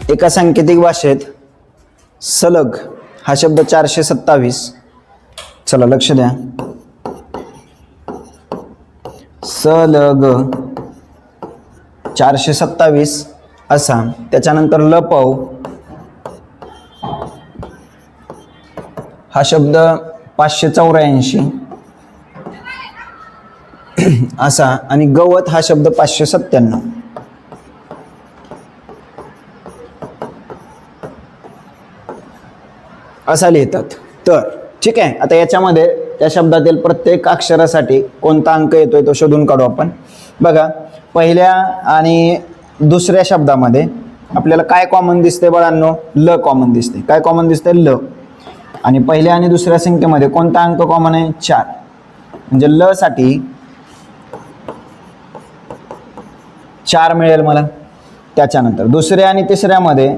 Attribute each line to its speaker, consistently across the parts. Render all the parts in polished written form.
Speaker 1: एका सांकेतिक भाषेत सलग हा शब्द 427, चला लक्ष द्या, सलग 427 असा, त्याच्यानंतर लपव हा शब्द 584 असा आणि गवत हा शब्द 597 असा लिहितात. तर ठीक आहे, आता याच्यामध्ये त्या शब्दातील प्रत्येक अक्षरासाठी कोणता अंक येतोय तो शोधून काढू आपण. बघा, पहिल्या आणि दुसऱ्या शब्दामध्ये आपल्याला काय कॉमन दिसते बाळांनो? ल कॉमन दिसते. काय कॉमन दिसते? ल. आणि पहिल्या आणि दुसऱ्या संख्येमध्ये कोणता अंक कॉमन आहे? 4. म्हणजे ल साठी 4 मिळेल मला. त्याच्यानंतर दुसऱ्या आणि तिसऱ्यामध्ये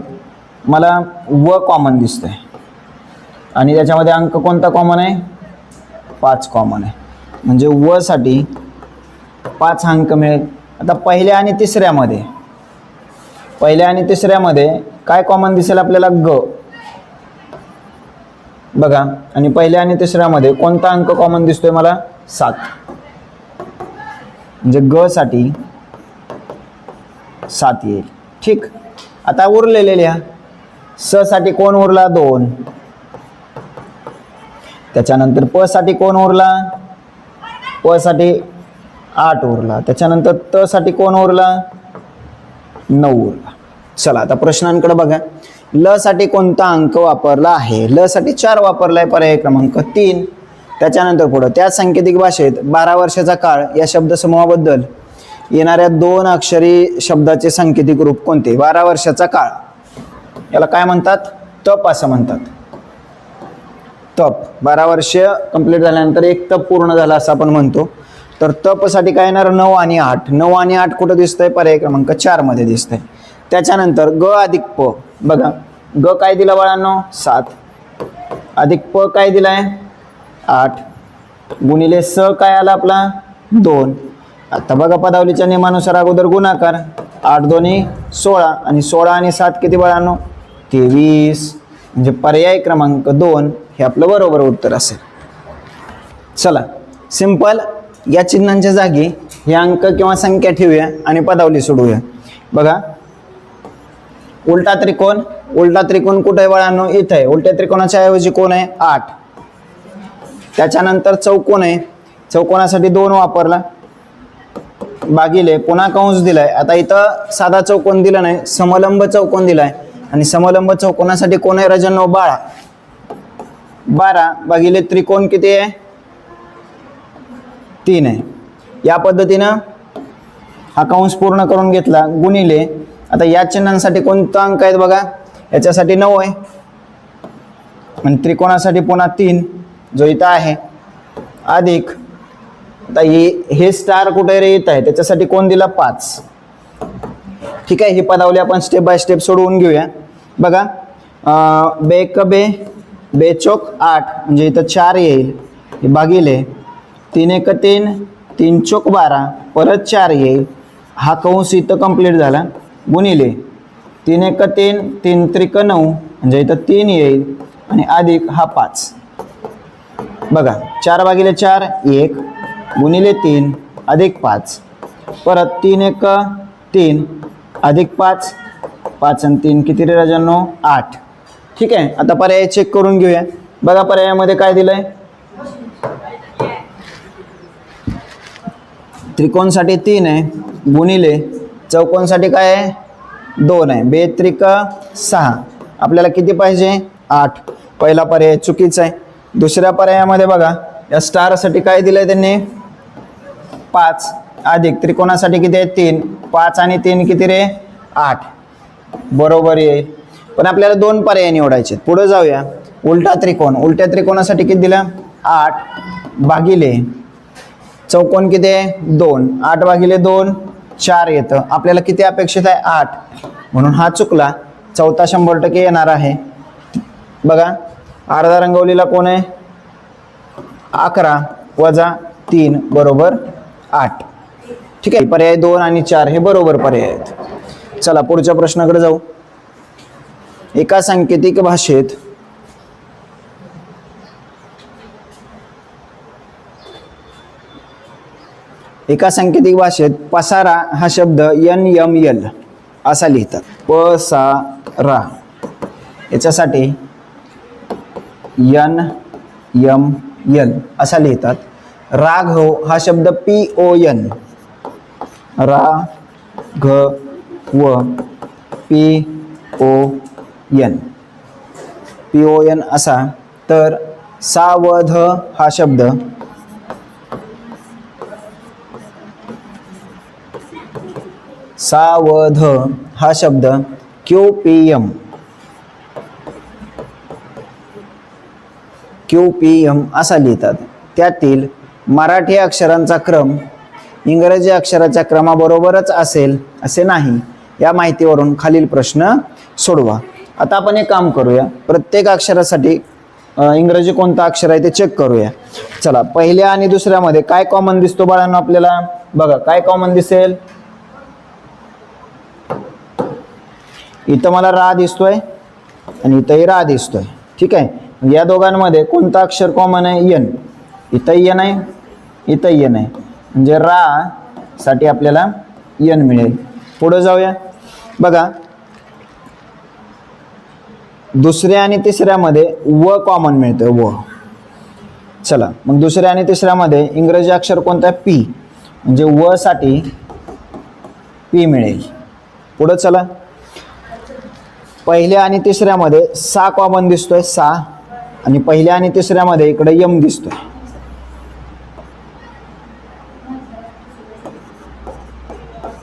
Speaker 1: मला व कॉमन दिसतंय आणि त्याच्यामध्ये अंक कोणता कॉमन आहे? 5 कॉमन आहे. म्हणजे व साठी 5 अंक मिळेल. आता पहिल्या आणि तिसऱ्यामध्ये काय कॉमन दिसेल आपल्याला? ग. बघा, आणि पहिल्या आणि तिसऱ्यामध्ये कोणता अंक कॉमन दिसतोय मला? 7. म्हणजे ग साठी 7 येईल. ठीक. आता उरलेले लिहा. स साठी कोण उरला? 2. त्याच्यानंतर प साठी कोण उरला? प साठी 8 उरला. त्याच्यानंतर त साठी कोण उरला? 9 उरला. चला आता प्रश्नांकडे बघा. ल साठी कोणता अंक वापरला आहे? ल साठी 4 वापरलाय, पर्याय क्रमांक 3. त्याच्यानंतर पुढे त्या सांकेतिक भाषेत 12 वर्षाचा काळ या शब्दसमूहाबद्दल येणाऱ्या 2 अक्षरी शब्दाचे सांकेतिक रूप कोणते? 12 वर्षाचा काळ याला काय म्हणतात? तप असं म्हणतात. तप. 12 वर्ष कंप्लीट झाल्यानंतर एक तप पूर्ण झाला असं आपण म्हणतो. तर तप साठी काय येणार? 9 आणि 8. 9 आणि 8 कुठं दिसतंय? पर्याय क्रमांक 4 मध्ये दिसतंय. त्याच्यानंतर ग अधिक प. बघा, ग काय दिला बाळांनो? 7 अधिक प काय दिलाय? 8 गुणिले स काय आला आपला? 2. आता बघा, पदावलीच्या नियमानुसार अगोदर गुणाकार. 8 दोन्ही 16 आणि 16 आणि 7 किती बाळांनो? 23. म्हणजे पर्याय क्रमांक 2 हे आपलं बरोबर उत्तर असेल. चला, सिंपल. या चिन्हांच्या जागी हे अंक किंवा संख्या ठेवूया आणि पदावली सोडवूया. बघा, उलटा त्रिकोण. उलटा त्रिकोण कुठे आहे बाळांनो? इथे आहे. उलट्या त्रिकोणाच्या ऐवजी कोण आहे? 8. त्याच्यानंतर चौकोन आहे. चौकोनासाठी 2 वापरला, भागिले पुन्हा कंस दिलाय. आता इथं साधा चौकोन दिला नाही, समलंब चौकोन दिलाय आणि समलंब चौकोनासाठी कोण आहे राजांनो? 12. 12 भागिले त्रिकोण किती आहे? 3 आहे. या पद्धतीनं हा कंस पूर्ण करून घेतला, गुणिले. आता या चिन्हांसाठी कोणता अंक आहेत बघा? याच्यासाठी 9 आहे आणि त्रिकोणासाठी पुन्हा 3 जो इथं आहे, अधिक. आता हे स्टार कुठे रे? येत आहे, त्याच्यासाठी कोण दिला? 5. ठीक आहे, ही पदावली आपण स्टेप बाय स्टेप सोडवून घेऊया. बघा, बेक बे, बेचोक 8 म्हणजे इथं 4 येईल, हे भागिले 3 एक 3, 3 चोक 12, परत 4 येईल. हा कंस इथं कंप्लीट झाला, गुणिले 3 एक 3, 3 त्रिक 9 म्हणजे इथं 3 येईल आणि अधिक हा 5. बघा, 4 भागिले 4 1 गुणिले 3 अधिक 5, परत 3 एक 3 अधिक 5, 5 आणि 3 किती रे राजांनो? 8. ठीक आहे, आता पर्याय चेक करून घेऊया. बघा, पर्यायामध्ये काय दिलंय? त्रिकोणसाठी 3 आहे, गुणिले चौकोनसाठी काय आहे? 2 आहे. बेत्रिक 6. आपल्याला किती पाहिजे? 8. पहिला पर्याय चुकीचा आहे. दुसऱ्या पर्यायामध्ये बघा, या स्टारसाठी काय दिलंय त्यांनी? 5 अधिक त्रिकोणासाठी किती आहे? 3. 5 आणि 3 किती रे? 8. बरोबर येईल. पण आपल्याला 2 पर्याय निवडायचे. पुढे जाऊया. उलटा त्रिकोण. उलट्या त्रिकोणासाठी किती दिला? 8 भागिले चौकोन किती आहे? 2. 8 भागिले 2 4 येतं. आपल्याला किती अपेक्षित आहे? 8. म्हणून हा चुकला. चौथा 100% येणार आहे. बघा, अर्धा रंगवलेला कोण आहे? 11 वजा 3 बरोबर 8. ठीक आहे, पर्याय 2 आणि 4 हे बरोबर पर्याय आहेत. चला पुढच्या प्रश्नाकडे जाऊ. एका सांकेतिक भाषेत पसारा हा शब्द NML असा लिहितात. पसारा याच्यासाठी NML असा लिहितात. राघव हा शब्द PON, राघव PON असा. तर सावध हा शब्द QPM असा लिहितात. त्यातील मराठी अक्षरांचा क्रम इंग्रजी अक्षराच्या क्रमाबरोबरच असेल असे नाही. या माहितीवरून खालील प्रश्न सोडवा. आता आपण एक काम करूया, प्रत्येक अक्षरासाठी इंग्रजी कोणता अक्षर आहे ते चेक करूया. चला, पहिल्या आणि दुसऱ्यामध्ये काय कॉमन दिसतो बाळांनो आपल्याला? बघा काय कॉमन दिसेल. इथं मला रा दिसतोय आणि इथंही रा दिसतोय. ठीक आहे, या दोघांमध्ये कोणतं अक्षर कॉमन आहे? N. इथंही N आहे, इथंही N आहे, म्हणजे रा साठी आपल्याला N मिळेल. पुढे जाऊया. बघा दुसऱ्या आणि तिसऱ्यामध्ये व कॉमन मिळतोय, व. चला, मग दुसऱ्या आणि तिसऱ्यामध्ये इंग्रजी अक्षर कोणतं आहे? P, म्हणजे व साठी P मिळेल. पुढे चला, पहिल्या आणि तिसऱ्यामध्ये सा कॉमन दिसतोय, सा, आणि पहिल्या आणि तिसऱ्यामध्ये इकडे यम दिसतोय.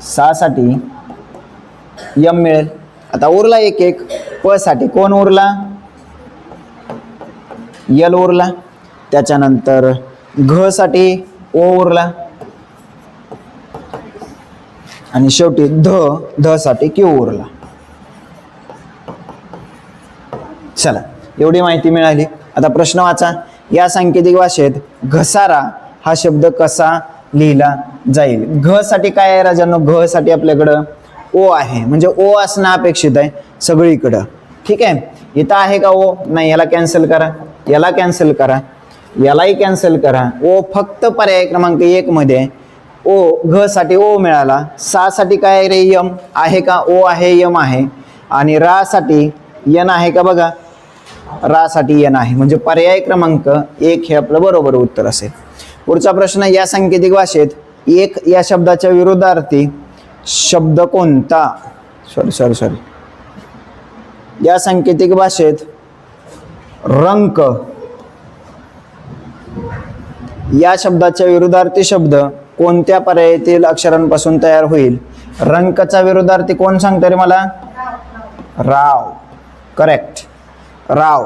Speaker 1: सा साठी यम मिळेल. आता उरला एक एक. प साठी कोण उरला? यल उरला. त्याच्यानंतर घ साठी ओ उरला आणि शेवटी ध साठी क्यू उरला. चला, एवढी माहिती मिळाली. आता प्रश्न वाचा. या सांकेतिक भाषेत घसारा हा शब्द कसा लिहिला जाईल? घ साठी काय आहे राजांनो? घ साठी आपल्याकडं ओ आहे, म्हणजे ओ असणं अपेक्षित आहे सगळीकडं. ठीक आहे, इथं आहे का ओ? नाही, याला कॅन्सल करा, याला कॅन्सल करा, यालाही कॅन्सल करा. ओ फक्त पर्याय क्रमांक 1 मध्ये आहे. ओ, घ साठी ओ मिळाला. सा साठी काय आहे रे? यम आहे का? ओ आहे, यम आहे. आणि रा साठी यन आहे का? बघा, रा साठी यन आहे, म्हणजे पर्याय क्रमांक 1 हे आपलं बरोबर उत्तर असेल. पुढचा प्रश्न. या सांकेतिक भाषेत एक या शब्दाच्या विरुद्धार्थी शब्द कोणता? सॉरी. या सांकेतिक भाषेत रंक या शब्दाच्या विरुद्धार्थी शब्द कोणत्या पर्यायातील अक्षरांपासून तयार होईल? रंकचा विरुद्धार्थी कोण सांगता रे मला? राव. करेक्ट, राव.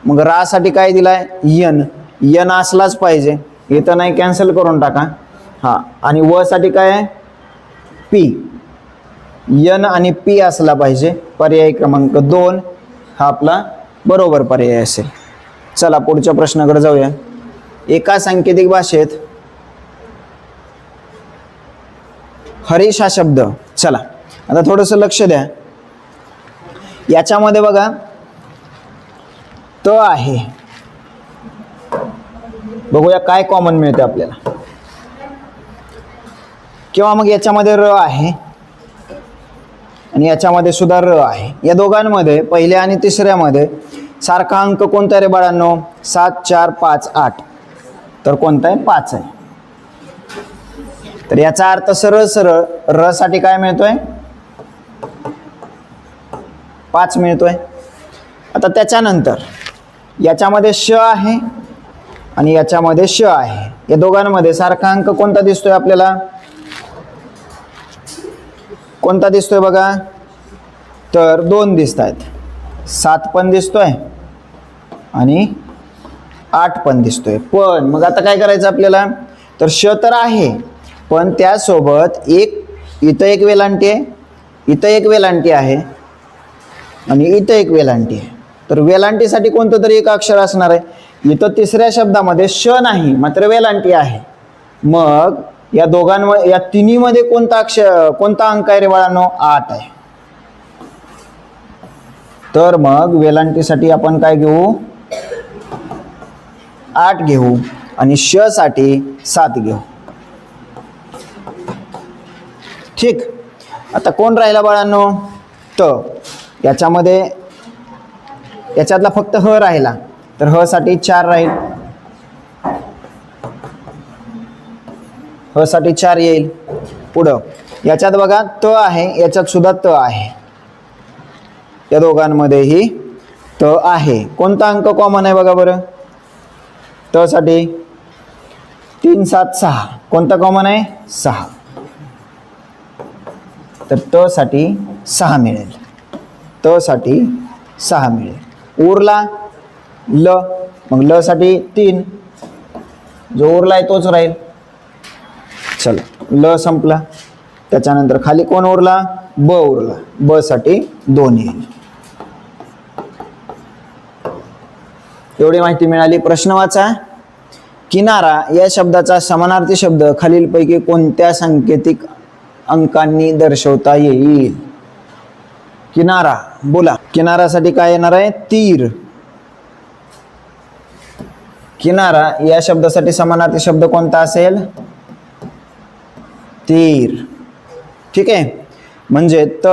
Speaker 1: मग रा साठी काय दिलाय? यन. यन असलाच पाहिजे, इथं नाही, कॅन्सल करून टाका. हा, आणि व साठी काय आहे? पी. यन आणि पी असला पाहिजे. पर्याय क्रमांक 2 हा आपला बरोबर पर्याय असेल. चला, पुढच्या प्रश्नाकडे जाऊया. एका सांकेतिक भाषेत हरीश हा शब्द. चला, आता थोडंसं लक्ष द्या. याच्यामध्ये बघा त आहे. बघूया काय कॉमन मिळते आपल्याला. किंवा मग याच्यामध्ये र आहे आणि याच्यामध्ये सुद्धा र आहे. या दोघांमध्ये पहिल्या आणि तिसऱ्यामध्ये सारखा अंक कोणता रे बाळांनो? 7, 4, 5, 8. तर कोणता आहे? 5 आहे. तर याचा अर्थ सरळ सरळ र साठी काय मिळतोय? 5 मिळतोय. आता त्याच्यानंतर याच्यामध्ये श आहे आणि याच्यामध्ये श आहे. या दोघांमध्ये सारखा अंक कोणता दिसतोय आपल्याला? कोणता दिसतोय बघा? तर 2 दिसत आहेत. 7 पण दिसतोय आणि 8 पण दिसतोय. पण मग आता काय करायचं आपल्याला? तर श तर आहे, पण त्यासोबत इथं एक वेलांटी आहे, इथं एक वेलांटी आहे आणि इथं एक वेलांटी आहे. तर वेलांटीसाठी कोणतं तरी एक अक्षर असणार आहे. इथं तिसऱ्या शब्दामध्ये श नाही, मात्र वेलांटी आहे. मग या दोघांमध्ये, या तिन्हीमध्ये कोणता अंक आहे रे बाळांनो? 8 आहे. तर मग वेलांटीसाठी आपण काय घेऊ, 8 घेऊ आणि श साठी 7 घेऊ. ठीक. आता कोण राहिला बाळांनो, त. याच्यातला फक्त ह राहिला, तर ह साठी 4 राहील, ह साठी 4 येईल. पुढं याच्यात बघा त आहे, याच्यात सुद्धा त आहे, या दोघांमध्येही त आहे. कोणता अंक कॉमन आहे बघा बरं, त साठी 3 7 6. कोणता कॉमन आहे, 6. तर त साठी 6 मिळेल, त साठी 6 मिळेल. उरला ल, मग ल साठी 3, जो उरलाय तोच राहील. चला, ल संपला. त्याच्यानंतर खाली कोण उरला, ब उरला, ब साठी 2 येईल. एवढी माहिती मिळाली. प्रश्न वाचा. किनारा या शब्दाचा समानार्थी शब्द खालीलपैकी कोणत्या सांकेतिक अंकांनी दर्शवता येईल. किनारा, बोला. किनारासाठी काय येणार आहे, तीर. किनारा या शब्दासाठी समानार्थी शब्द कोणता असेल, तीर. ठीक आहे. म्हणजे त,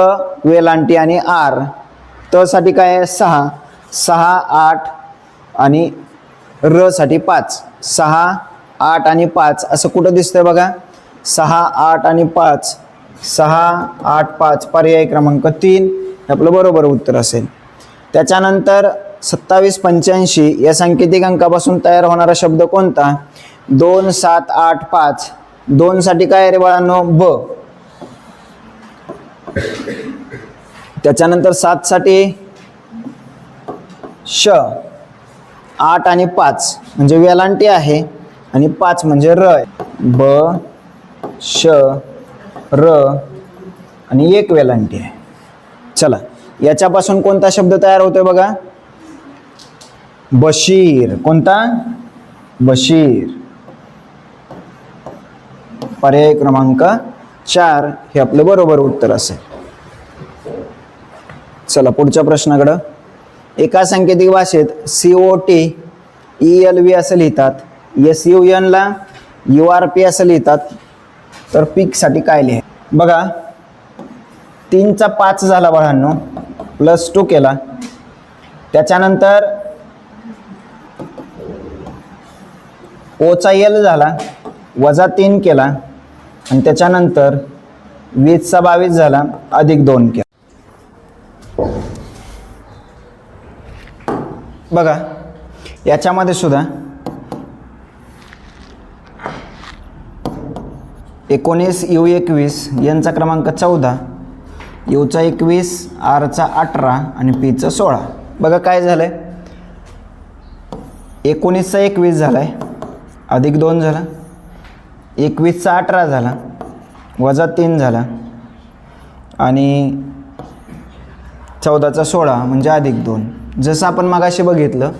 Speaker 1: वेलांटी आणि आर. त साठी काय आहे, 6, 6 8 आणि र साठी 5. 6 8 आणि 5 असं कुठं दिसतंय बघा, 6 8 आणि 5, 6 8 5, पर्याय क्रमांक 3 आपलं बरोबर उत्तर असेल. त्याच्यानंतर 27 85 या सांकेतिक अंकापासून तयार होणारा शब्द कोणता, 2 7 8 5. 2 साठी काय रे बाळांनो, ब. त्याच्यानंतर 7 साठी श, 8 आणि 5 म्हणजे वेलांटी आहे आणि 5 म्हणजे र. ब श र आणि 1 वेलांटी आहे. चला, याच्यापासून कोणता शब्द तयार होतोय बघा, बशीर. कोणता, बशीर. पर्याय क्रमांक 4 हे आपलं बरोबर उत्तर असेल. चला पुढच्या प्रश्नाकडं. एका सांकेतिक भाषेत COT ELV असं लिहितात, SUN ला URP असं लिहितात, तर पीक साठी काय लिहाय बघा. 3 चा 5 झाला बाळांनो, +2 केला. त्याच्यानंतर O चा L झाला, -3 केला आणि त्याच्यानंतर 20 चा 22 झाला, +2 केला. बघा याच्यामध्ये सुद्धा 19 U 21 यांचा क्रमांक 14, U चा 21, R चा 18 आणि P चा 16. बघा काय झालंय, 19 चा 21 झालाय, +2 झाला, 21 चा 18 झाला, -3 झाला आणि 14 चा 16 म्हणजे +2. जसं आपण मगाशी बघितलं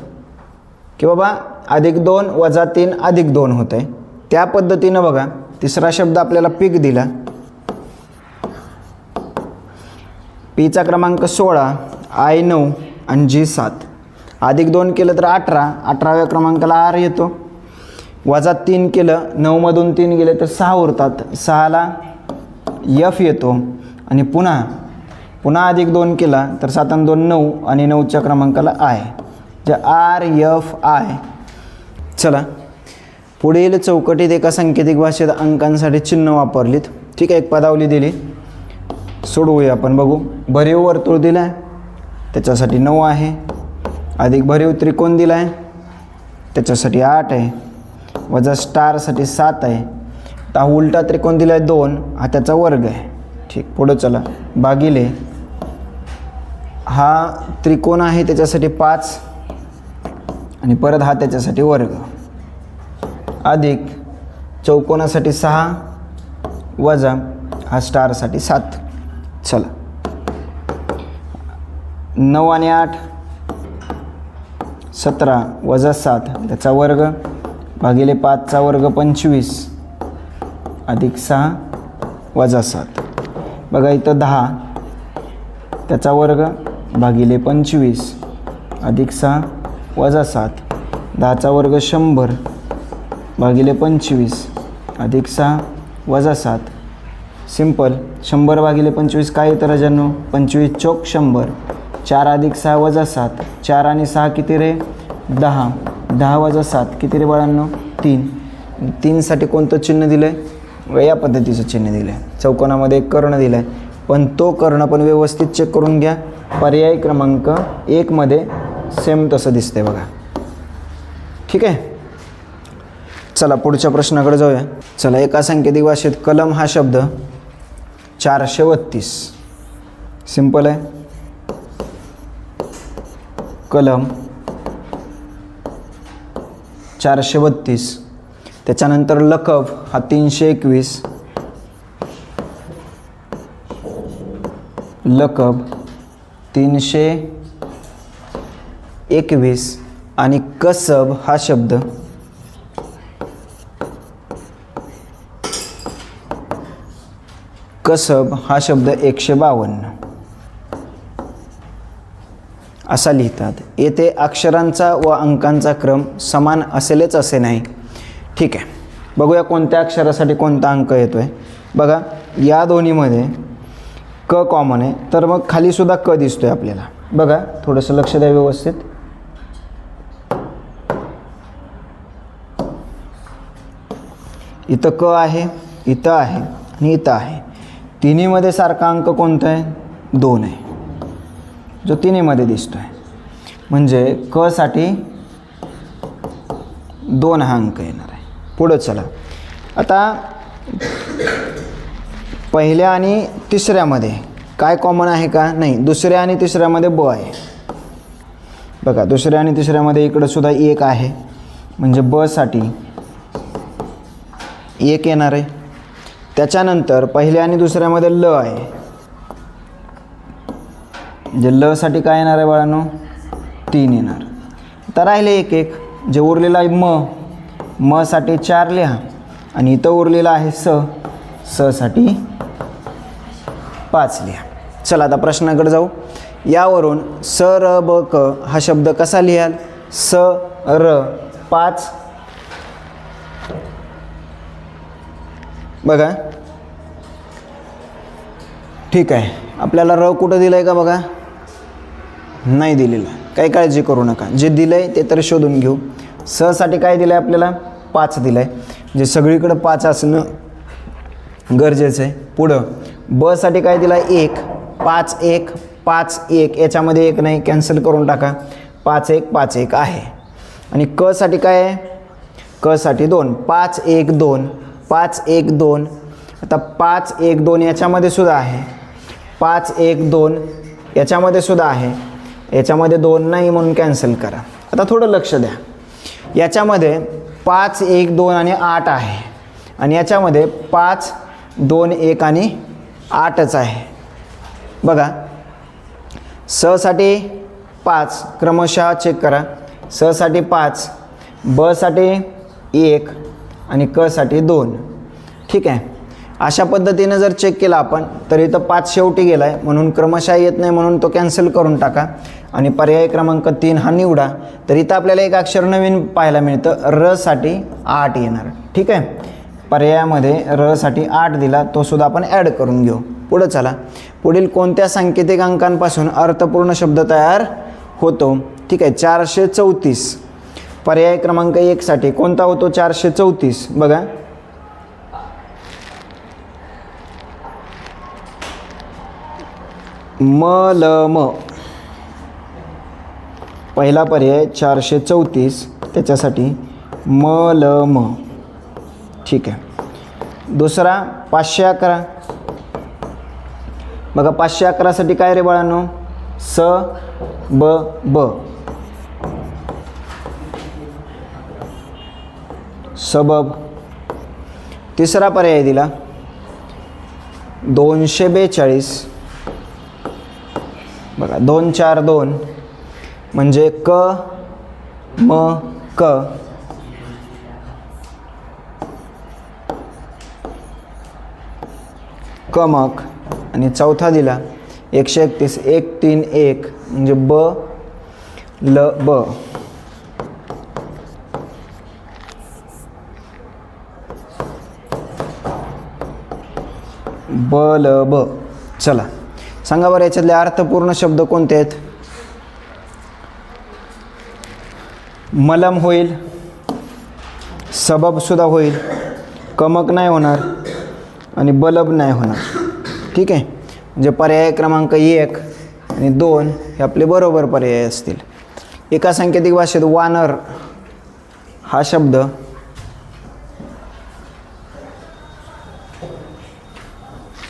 Speaker 1: की बाबा +2 -3 +2 होत आहे, त्या पद्धतीनं बघा तिसरा शब्द आपल्याला पीक दिला. पी चा क्रमांक 16, I 9 आणि G 7. +2 केलं तर 18, 18व्या क्रमांकाला R येतो. -3 केलं, 9 मधून 3 गेले तर 6 उरतात, 6ला F येतो आणि पुन्हा +2 केला तर 7 आणि 2 9 आणि 9च्या क्रमांकाला I, जे RFI. चला पुढील चौकटीत एका सांकेतिक भाषेत अंकांसाठी चिन्ह वापरलीत. ठीक आहे, एक पदावली दिली, सोडवूया आपण, बघू. भरीव वर्तुळ दिलं आहे त्याच्यासाठी 9 आहे, अधिक भरीव त्रिकोण दिला आहे त्याच्यासाठी 8 आहे, वजा स्टारसाठी 7 आहे. आता उलटा त्रिकोण दिला आहे 2, हा त्याचा वर्ग आहे. ठीक, पुढं चला. भागिले हा त्रिकोण आहे त्याच्यासाठी 5 आणि परत हा त्याच्यासाठी वर्ग, अधिक चौकोनासाठी 6 वजा हा स्टारसाठी 7. चला 9 आणि 8 17 वजा 7 त्याचा वर्ग भागिले 5 चा वर्ग 25 अधिक 6 वजा 7. बघा इथं 10 त्याचा वर्ग भागिले 25 अधिक 6 वजा 7, 10चा वर्ग 100 भागिले 25 अधिक 6 वजा 7. सिंपल. 100 भागिले 25 काय येतं राजांनो? 25 चौक 100. 4 अधिक 6 वजा 7. 4 आणि 6 किती रे? 10. 10 वजा 7 किती रे बाळांनो? 3. 3 साठी कोणतं चिन्ह दिलं आहे? या पद्धतीचं चिन्ह दिलं आहे. चौकोनामध्ये एक कर्ण दिला आहे, पण तो कर्ण पण व्यवस्थित चेक करून घ्या. पर्याय क्रमांक 1 मध्ये सेम तसं दिसतंय बघा. ठीक आहे. चला पुढच्या प्रश्नाकडे जाऊया. चला, एका सांकेतिक भाषेत कलम हा शब्द 432. सिंपल आहे. कलम 432. त्याच्यानंतर लकब हा 321. लकब 321 आणि कसब हा शब्द कसब हा शब्द 152 असा लिहितात. येथे अक्षरांचा व अंकांचा क्रम समान असेलच असे नाही. ठीक आहे. बघूया कोणत्या अक्षरासाठी कोणता अंक येतोय. बघा, या दोन्हीमध्ये क कॉमन आहे, तर मग खाली सुद्धा क दिसतोय आपल्याला. बघा, थोडंसं लक्ष द्या व्यवस्थित. इथं क आहे, इथं आहे आणि इथं आहे. तिन्हीमध्ये सारखा अंक कोणता आहे? 2 आहे, जो तिन्हीमध्ये दिसतोय. म्हणजे क साठी 2 हा अंक येणार आहे. पुढं चला. आता पहिल्या आणि तिसऱ्यामध्ये काय कॉमन आहे का? नाही. दुसऱ्या आणि तिसऱ्यामध्ये ब आहे. बघा, दुसऱ्या आणि तिसऱ्यामध्ये इकडं सुद्धा 1 आहे, म्हणजे ब साठी 1 येणार आहे. त्याच्यानंतर पहिल्या आणि दुसऱ्यामध्ये ल आहे, म्हणजे ल साठी काय येणार आहे बाळांनो? 3 येणार. तर राहिले 1 1. जे उरलेलं आहे म साठी 4 लिहा आणि इथं उरलेलं आहे स साठी 5 लिहा. चला आता प्रश्नाकडे जाऊ. यावरून स र ब क हा शब्द कसा लिहाल? स र 5. बघा, ठीक आहे. आपल्याला र कुठं दिलं आहे का? बघा, नाही दिलेलं. काही काळजी करू नका. जे दिलं आहे ते तर शोधून घेऊ. स साठी काय दिलं आहे आपल्याला? 5 दिलं आहे. म्हणजे सगळीकडं 5 असणं गरजेचं आहे. पुढं ब साठी काय दिलं आहे? 1. 5 1 5 1. याच्यामध्ये 1 नाही, कॅन्सल करून टाका. 5 1 5 1 आहे. आणि क साठी काय आहे? क साठी 2. 5 1 2 5 1 2. आता 5 1 2 याच्यामध्ये सुद्धा आहे. 5 1 2 याच्यामध्ये सुद्धा आहे. याच्यामध्ये 2 नाही म्हणून कॅन्सल करा. आता थोडं लक्ष द्या. याच्यामध्ये 5 1 2 आणि 8 आहे, आणि याच्यामध्ये 5 2 1 आणि 8च आहे. बघा, स साठी 5 क्रमशः चेक करा. स साठी 5, ब साठी 1 आणि क साठी 2. ठीक आहे. अशा पद्धतीने जर चेक केला आपण तर इथं 5 शेवटी गेला आहे, म्हणून क्रमशः येत नाही, म्हणून तो कॅन्सल करून टाका आणि पर्याय क्रमांक 3 हा निवडा. तर इथं आपल्याला एक अक्षर नवीन पाहायला मिळतं. र साठी 8 येणार. ठीक आहे. पर्यायामध्ये र साठी 8 दिला, तो सुद्धा आपण ॲड करून घेऊ. पुढं चला. पुढील कोणत्या सांकेतिक अंकांपासून अर्थपूर्ण शब्द तयार होतो? ठीक आहे. 434. पर्याय क्रमांक 1 साठी कोणता होतो? 434. बघा, म ल म. पहिला पर्याय 434, त्याच्यासाठी म ल म. ठीक आहे. दुसरा 511. बघा, 511 साठी काय रे बाळांनो? स ब ब. सबब. तिसरा पर्याय दिला 242. बघा, 2 4 2 म्हणजे क म क. कमक. आणि चौथा दिला 131 1 3 1 म्हणजे ब ल ब. ब ल ब. चला सांगा बरं याच्यातले अर्थपूर्ण शब्द कोणते आहेत? मलम होईल, सबब सुद्धा होईल, कमक नाही होणार आणि बलब नाही होणार. ठीक आहे, म्हणजे पर्याय क्रमांक 1 आणि 2 हे आपले बरोबर पर्याय असतील. एका सांकेतिक भाषेत वानर हा शब्द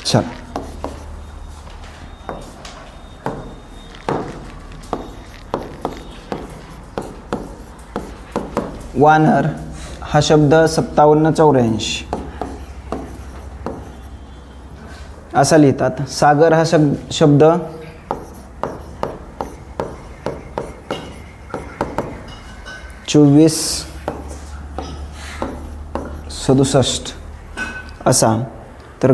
Speaker 1: चल वानर हा शब्द 5784 असा लिहितात. सागर हा शब्द 2467 असा. तर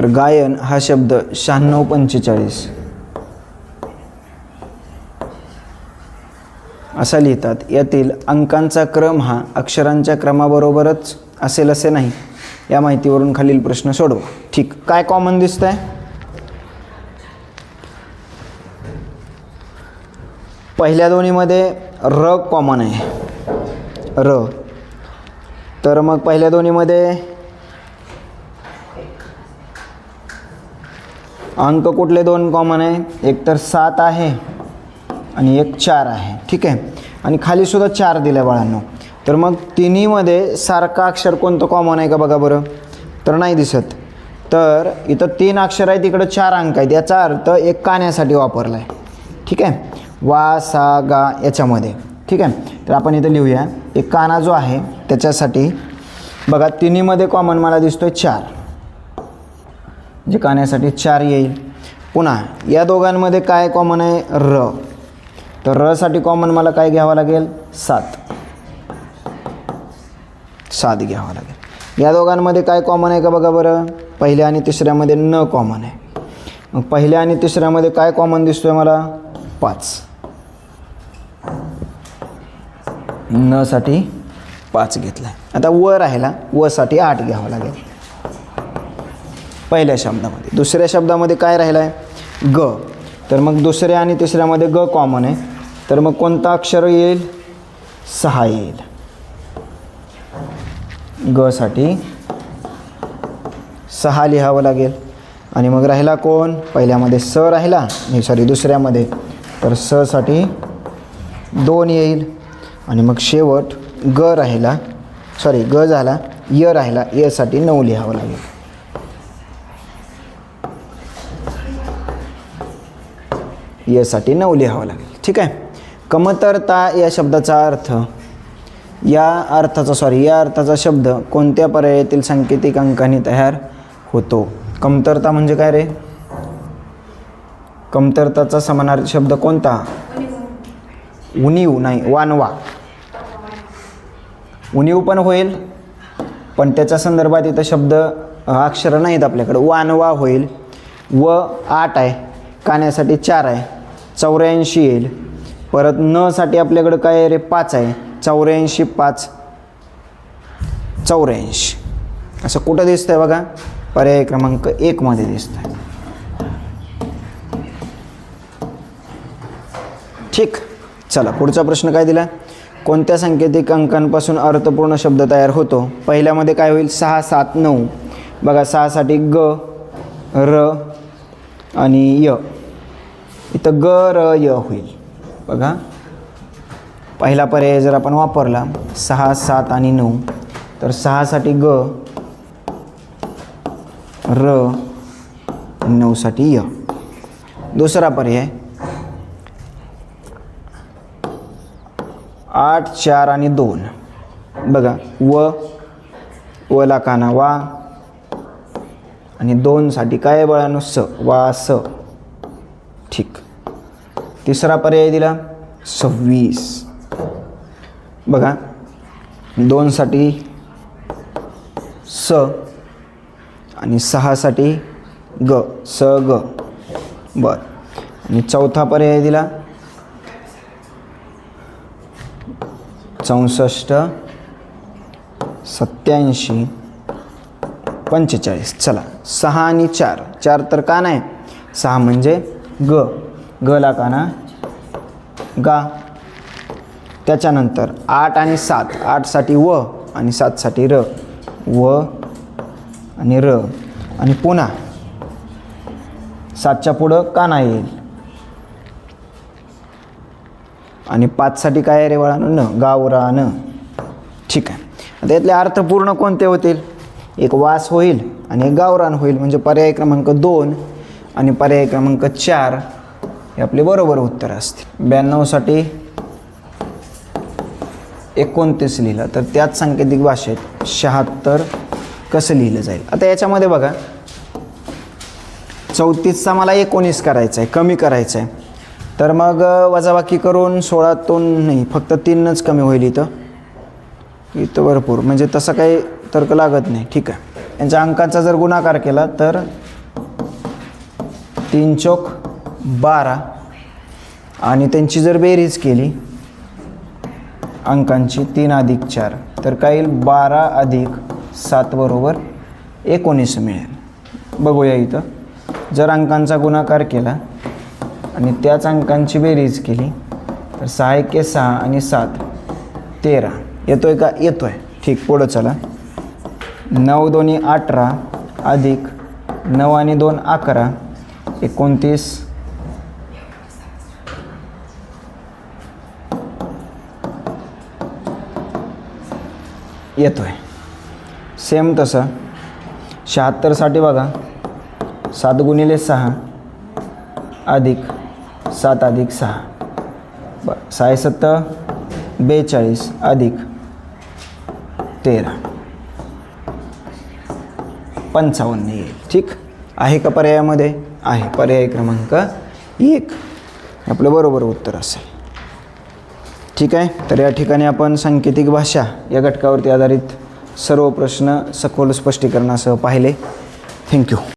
Speaker 1: गायन हा शब्द 9645 असा लिहितात. यातील अंकांचा क्रम हा अक्षरांच्या क्रमाबरोबरच असेल असे नाही. या माहितीवरून खालील प्रश्न सोडवा. ठीक, काय कॉमन दिसतंय? पहिल्या दोन्हीमध्ये र कॉमन आहे, र. तर मग पहिल्या दोन्हीमध्ये अंक कुठले दोन कॉमन आहे? एक तर 7 आहे आणि एक 4 आहे. ठीक आहे, आणि खाली सुद्धा 4 दिले बाळांनो. तर मग तिन्हीमध्ये सारखं अक्षर कोणतं कॉमन आहे का बघा बरं. तर नाही दिसत. तर इथं 3 अक्षर आहेत, इकडं 4 अंक आहेत. याचा अर्थ एक कान्यासाठी वापरला आहे. ठीक आहे, वा सा गा याच्यामध्ये. ठीक आहे, तर आपण इथं लिहूया. एक काना जो आहे त्याच्यासाठी बघा तिन्हीमध्ये कॉमन मला दिसतोय 4, म्हणजे कान्यासाठी 4 येईल. पुन्हा या दोघांमध्ये काय कॉमन आहे? र. तर र साठी कॉमन मला काय घ्यावं लागेल? 7 घ्यावं लागेल. या दोघांमध्ये काय कॉमन आहे का बघा बरं. पहिल्या आणि तिसऱ्यामध्ये न कॉमन आहे. मग पहिल्या आणि तिसऱ्यामध्ये काय कॉमन दिसतोय मला? 5. न साठी 5 घेतला. आता व राहिला, व साठी 8 घ्यावं लागेल पहिल्या शब्दामध्ये. दुसऱ्या शब्दामध्ये काय राहिलं आहे? ग. तर मग दुसऱ्या आणि तिसऱ्यामध्ये ग कॉमन आहे. तर मग कोणता अक्षर येईल? 6 येईल. ग साठी 6 लिहावं लागेल. आणि मग राहिला कोण? पहिल्यामध्ये स राहिला, नाही सॉरी दुसऱ्यामध्ये. तर स साठी 2 येईल. आणि मग शेवट ग राहिला, सॉरी ग झाला, य राहिला, य साठी 9 लिहावं लागेल. य साठी 9 लिहावं लागेल. ठीक आहे, कमतरता या शब्दाचा अर्थ, या अर्थाचा शब्द कोणत्या पर्यायातील सांकेतिक अंकांनी तयार होतो? कमतरता म्हणजे काय रे? कमतरताचा समानार्थी शब्द कोणता? उणीव नाही, वानवा. उणीव पण होईल, पण त्याच्या संदर्भात इथं शब्द अक्षर नाहीत आपल्याकडे. वानवा होईल. व 8 आहे, कान्यासाठी 4 आहे, 84 येईल. परत न साठी आपल्याकडं काय आहे रे? 5 आहे. 84 5 84 असं कुठं दिसतंय बघा? पर्याय क्रमांक 1 मध्ये दिसतंय. ठीक, चला पुढचा प्रश्न काय दिला? कोणत्या सांकेतिक अंकांपासून अर्थपूर्ण शब्द तयार होतो? पहिल्यामध्ये काय होईल? 6 7 9. बघा 6 साठी ग, र आणि य. इथं ग र य होईल. बघा पहिला पर्याय जर आपण वापरला 6 7 आणि 9, तर 6 साठी ग, र, 9 साठी य. दुसरा पर्याय 8 4 आणि 2. बघा व ला काना वा, आणि 2 साठी काय बळानो? स, वा स. ठीक, तिसरा पर्याय दिला 26. बघा 2 साठी स, आणि 6साठी ग, स ग. बरं. आणि चौथा पर्याय दिला 64, 87, 45. चला 6 आणि 4, 4 तर का नाही, 6 म्हणजे ग, गला काना गा. त्याच्यानंतर 8 आणि 7, 8साठी व आणि 7साठी र, व आणि र. आणि पुन्हा 7च्या पुढं काना येईल. आणि 5साठी काय रे बाळा, न, गावरा न. ठीक आहे. आता यातले अर्थपूर्ण कोणते होतील, एक वास होईल आणि एक गावरान होईल, म्हणजे पर्याय क्रमांक 2 आणि पर्याय क्रमांक 4 हे आपले बरोबर उत्तर असतील. 92साठी 29 लिहिलं तर त्याच सांकेतिक भाषेत 76 कसं लिहिलं जाईल. आता याच्यामध्ये बघा 34चा मला 19 करायचा आहे, कमी करायचा आहे. तर मग वजाबाकी करून 16तून नाही, फक्त 3नच कमी होईल इथं भरपूर, म्हणजे तसं काही तर्क लागत नाही. ठीक आहे. यांच्या अंकाचा जर गुणाकार केला तर 3 चौक 12 आणि त्यांची जर बेरीज केली अंकांची 3 अधिक 4 तर काय येईल, 12 अधिक 7 बरोबर 19 मिळेल. बघूया इथं जर अंकांचा गुणाकार केला आणि त्याच अंकांची बेरीज केली तर 6 एके 6 आणि 7 13 येतोय का, येतोय. ठीक. पुढं चला. 9 दोन्ही 18 अधिक 9 आणि 2 11 29 येतोय. सेम तसं 76साठी बघा 7 गुणिले 6 अधिक 7 अधिक 6, बरं 6 7 42 अधिक 13 55 येईल. ठीक आहे का, पर्यायामध्ये आहे. पर्याय क्रमांक 1 आपलं बरोबर उत्तर असेल. ठीक आहे. तर या ठिकाणी आपण सांकेतिक भाषा या घटकावरती आधारित सर्व प्रश्न सखोल स्पष्टीकरणासह पाहिले. थँक्यू.